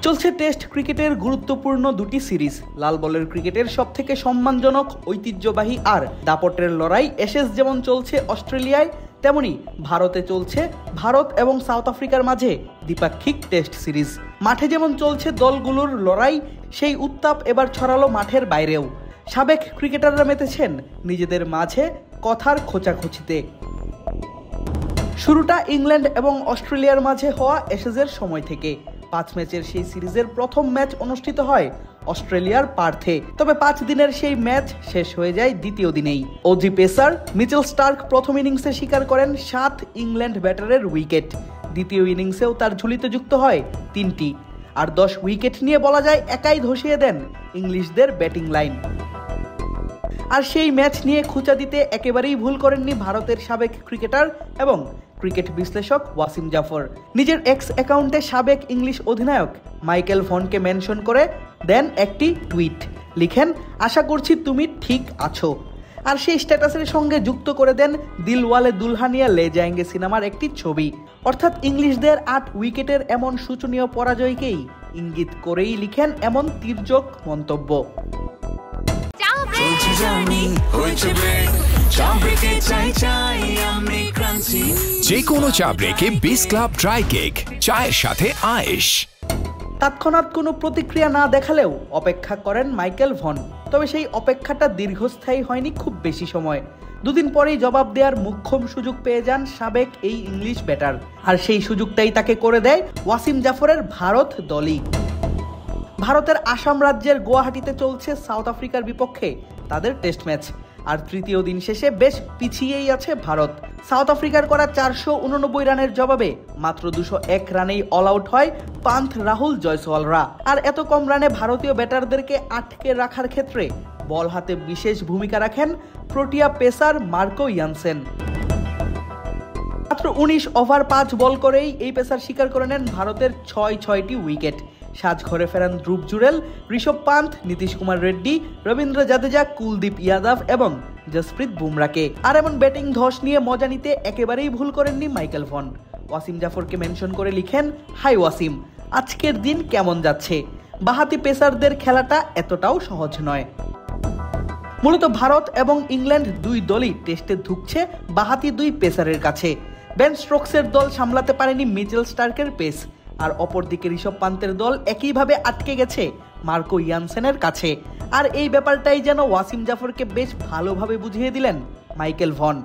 চলছে টেস্ট ক্রিকেটের গুরুত্বপূর্ণ দুটি সিরিজ। লাল বলের ক্রিকেটের সবথেকে সম্মানজনক, ঐতিহ্যবাহী আর দাপটের লড়াই অ্যাশেজ যেমন চলছে অস্ট্রেলিয়ায়, তেমনি ভারতে চলছে ভারত এবং সাউথ আফ্রিকার মাঝে দ্বিপাক্ষিক টেস্ট সিরিজ। মাঠে যেমন চলছে দলগুলোর লড়াই, সেই উত্তাপ এবার ছড়ালো মাঠের বাইরেও। সাবেক ক্রিকেটাররা মেতেছেন নিজেদের মাঝে কথার খোঁচাখুচিতে। শুরুটা ইংল্যান্ড এবং অস্ট্রেলিয়ার মাঝে হওয়া অ্যাশেজের সময় থেকে। 5 ম্যাচের সেই সিরিজের প্রথম ম্যাচ অনুষ্ঠিত হয় অস্ট্রেলিয়ার পার্থে। তবে 5 দিনের সেই ম্যাচ শেষ হয়ে যায় দ্বিতীয় দিনেই। অজি পেসার মিচেল স্টার্ক প্রথম ইনিংসে শিকার করেন 7 ইংল্যান্ড ব্যাটারের উইকেট। দ্বিতীয় ইনিংসেও তার ঝুলিতে যুক্ত হয় 3টি, আর 10 উইকেট নিয়ে বলা যায় একাই ধসিয়ে দেন ইংলিশদের ব্যাটিং লাইন। আর সেই ম্যাচ নিয়ে খুঁচা দিতে একেবারেই ভুল করেননি ভারতের সাবেক ক্রিকেটার এবং ক্রিকেট বিশ্লেষক ওয়াসিম জাফর। নিজের এক্স অ্যাকাউন্টে সাবেক ইংলিশ অধিনায়ক মাইকেল ভনকে মেনশন করে দেন একটি টুইট। লিখেন, আশা করছি তুমি ঠিক আছো। আর সেই স্ট্যাটাসের সঙ্গে যুক্ত করে দেন দিলওয়ালে দুলহানিয়া লে যায়েঙ্গে সিনেমার একটি ছবি। অর্থাৎ ইংলিশদের 8 উইকেটের এমন শোচনীয় পরাজয়কেই ইঙ্গিত করেই লিখেন এমন তির্যক মন্তব্য। যে কোনো চা ব্রেকে 20 ক্লাব ড্রাই কেক, চায়ের সাথে আয়েশ। তৎক্ষণাৎ কোনো প্রতিক্রিয়া না দেখালেও অপেক্ষা করেন মাইকেল ভন। তবে সেই অপেক্ষাটা দীর্ঘস্থায়ী হয়নি খুব বেশি সময়। 2 দিন পরেই জবাব দেওয়ার মোক্ষম সুযোগ পেয়ে যান সাবেক এই ইংলিশ ব্যাটার। আর সেই সুযোগটাই তাকে করে দেয় ওয়াসিম জাফরের ভারত দলই। ভারতের আসাম রাজ্যের গুয়াহাটিতে চলছে সাউথ আফ্রিকার বিপক্ষে তাদের টেস্ট ম্যাচ। আর তৃতীয় দিন শেষে বেশ পিছিয়েই আছে ভারত। সাউথ আফ্রিকার করা 489 রানের জবাবে মাত্র 201 রানেই অল আউট হয় পান্থ রাহুল জয়সওয়ালরা। আর এত কম রানে ভারতীয় ব্যাটারদেরকে আটকে রাখার ক্ষেত্রে বল হাতে বিশেষ ভূমিকা রাখেন প্রোটিয়া পেসার মার্কো ইয়ানসেন। মাত্র 19 ওভার 5 বল করেই এই পেসার শিকার করে নেন ভারতের 6টি উইকেট। সাজঘরে ফেরান ধ্রুব জুরেল, ঋষভ পান্থ, নীতিশ কুমার রেড্ডি, রবীন্দ্র জাদেজা, কুলদীপ যাদব এবং জসপ্রীত বুমরাকে। আর এমন ব্যাটিং ধস নিয়ে মজা নিতে একেবারেই ভুল করেননি মাইকেল ভন। ওয়াসিম জাফরকে মেনশন করে লিখেন, হাই ওয়াসিম, আজকের দিন কেমন যাচ্ছে? বাহাতি পেসারদের খেলাটা এতটাও সহজ নয়। মূলত ভারত এবং ইংল্যান্ড 2 দলই টেস্টে ধুঁকছে বাহাতি 2 পেসারের কাছে। বেন স্টোকসের দল সামলাতে পারেনি মিচেল স্টার্কের পেস, আর অপরদিকে ঋষভ পান্তের দল একইভাবে আটকে গেছে মার্কো ইয়ানসেনের কাছে। আর এই ব্যাপারটাই যেন ওয়াসিম জাফরকে বেশ ভালোভাবে বুঝিয়ে দিলেন মাইকেল ভন।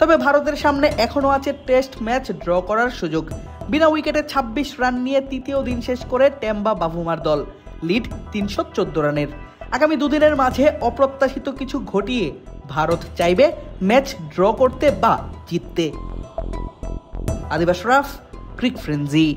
তবে ভারতের সামনে এখনও আছে টেস্ট ম্যাচ ড্র করার সুযোগ। বিনা উইকেটে 26 রান নিয়ে তৃতীয় দিন শেষ করে টেম্বা বাভুমার দল, লিড 314 রানের। আগামী 2 দিনের মাঝে অপ্রত্যাশিত কিছু ঘটিয়ে ভারত চাইবে ম্যাচ ড্র করতে বা জিততে। আদিব আশরাফ, ক্রিক ফ্রেন্জি।